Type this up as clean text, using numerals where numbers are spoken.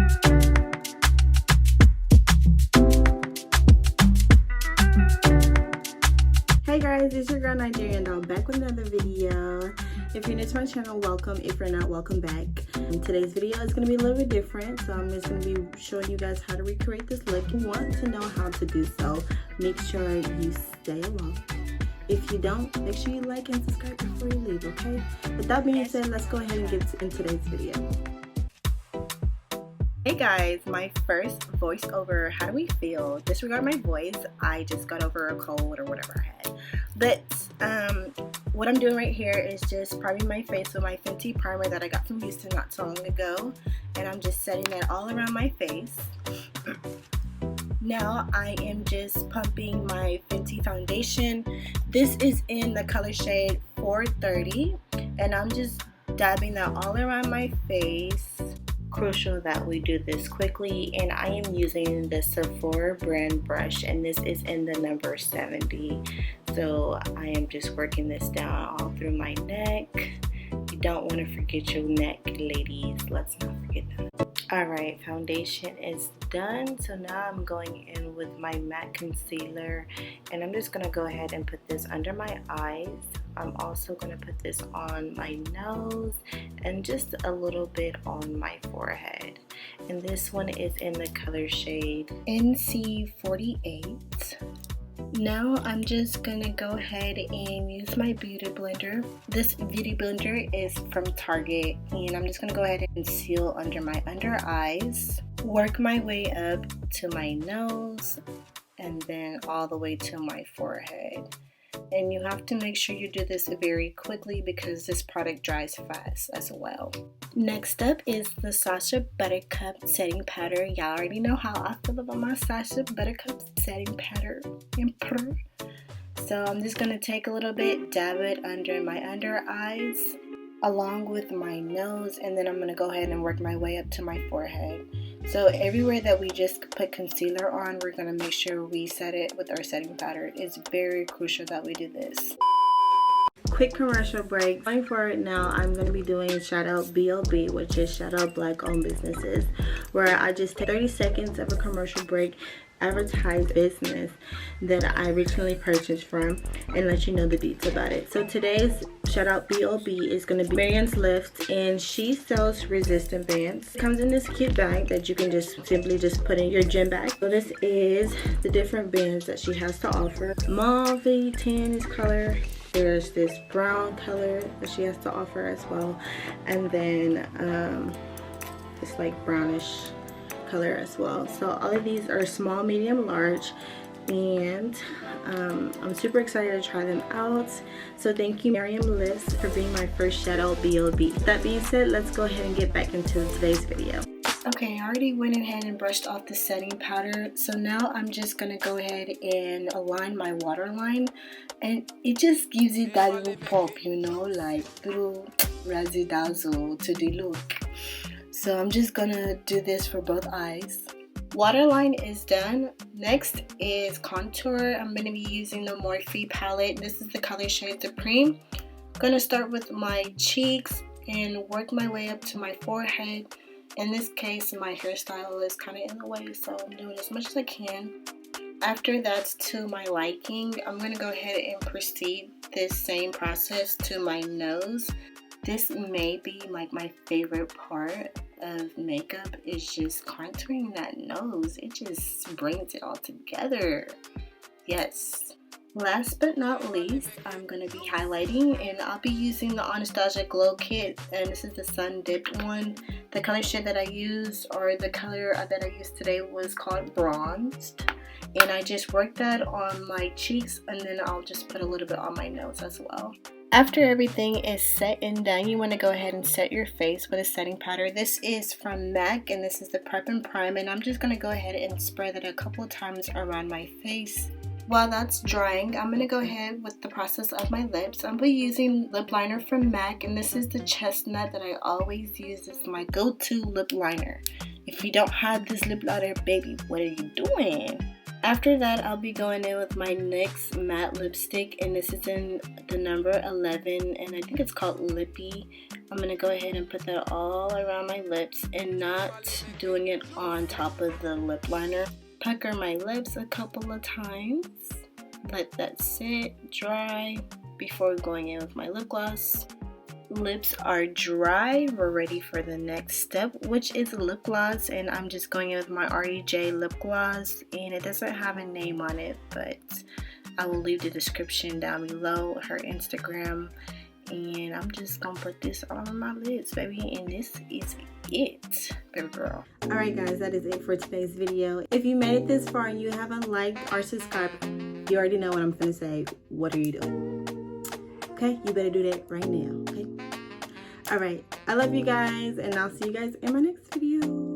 Hey guys, it's your girl Nigeriandoll back with another video. If you're new to my channel, welcome. If you're not, welcome back. Today's video is going to be a little bit different, so I'm just going to be showing you guys how to recreate this look. If you want to know how to do so, make sure you stay along. If you don't, make sure you like and subscribe before you leave, okay? With that being said, let's go ahead and get in today's video. Hey guys, my first voiceover. How do we feel? Disregard my voice. I just got over a cold or whatever I had. But what I'm doing right here is just priming my face with my Fenty primer that I got from Houston not so long ago. And I'm just setting that all around my face. Now I am just pumping my Fenty foundation. This is in the color shade 430. And I'm just dabbing that all around my face. Crucial that we do this quickly, and I am using the Sephora brand brush, and this is in the number 70. So I am just working this down all through my neck. You don't want to forget your neck, ladies. Let's not forget that. Alright, foundation is done. So now I'm going in with my matte concealer, and I'm just going to go ahead and put this under my eyes. I'm also going to put this on my nose and just a little bit on my forehead. And this one is in the color shade NC48. Now I'm just going to go ahead and use my beauty blender. This beauty blender is from Target, and I'm just going to go ahead and conceal under my under eyes. Work my way up to my nose and then all the way to my forehead. And you have to make sure you do this very quickly because this product dries fast as well. Next up is the Sasha Buttercup setting powder. Y'all already know how I feel about my Sasha Buttercup setting powder. So I'm just going to take a little bit, dab it under my under eyes along with my nose, and then I'm going to go ahead and work my way up to my forehead. So everywhere that we just put concealer on, we're going to make sure we set it with our setting powder. It's very crucial that we do this. Quick commercial break. Going forward now, I'm going to be doing shout out BLB, which is shout out black owned businesses, where I just take 30 seconds of a commercial break, advertise business that I originally purchased from, and let you know the deets about it. So today's shout out BLB is going to be Marian's Lift, and she sells resistant bands. It comes in this cute bag that you can just simply just put in your gym bag. So this is the different bands that she has to offer. Mauve tan is color. There's this brown color that she has to offer as well, and then it's like brownish color as well. So all of these are small, medium, large, and I'm super excited to try them out. So thank you, Marian's Lift, for being my first shout out BLB. That being said, let's go ahead and get back into today's video. Okay, I already went ahead and brushed off the setting powder, so now I'm just gonna go ahead and align my waterline, and it just gives it that little pop, you know, like little razzle dazzle to the look. So I'm just gonna do this for both eyes. Waterline is done. Next is contour. I'm gonna be using the Morphe palette. This is the color shade Supreme. I'm gonna start with my cheeks and work my way up to my forehead. In this case, my hairstyle is kind of in the way, so I'm doing as much as I can. After that's to my liking, I'm going to go ahead and proceed this same process to my nose. This may be like my favorite part of makeup, is just contouring that nose. It just brings it all together. Yes. Last but not least, I'm going to be highlighting, and I'll be using the Anastasia Glow Kit, and this is the Sun Dipped one. The color shade that I used, or the color that I used today, was called Bronzed, and I just worked that on my cheeks, and then I'll just put a little bit on my nose as well. After everything is set and done, you want to go ahead and set your face with a setting powder. This is from MAC, and this is the Prep and Prime, and I'm just going to go ahead and spread it a couple of times around my face. While that's drying, I'm going to go ahead with the process of my lips. I'm going to be using lip liner from MAC, and this is the Chestnut that I always use as my go-to lip liner. If you don't have this lip liner, baby, what are you doing? After that, I'll be going in with my NYX Matte Lipstick, and this is in the number 11, and I think it's called Lippy. I'm going to go ahead and put that all around my lips and not doing it on top of the lip liner. Pucker my lips a couple of times. Let that sit, dry, before going in with my lip gloss. Lips are dry. We're ready for the next step, which is lip gloss, and I'm just going in with my REJ lip gloss, and it doesn't have a name on it, but I will leave the description down below, her Instagram, and I'm just gonna put this on my lips, baby, and this is it, baby girl. Alright guys, that is it for today's video. If you made it this far and you haven't liked or subscribed, you already know what I'm gonna say. What are you doing? Okay, you better do that right now, okay? Alright, I love you guys, and I'll see you guys in my next video.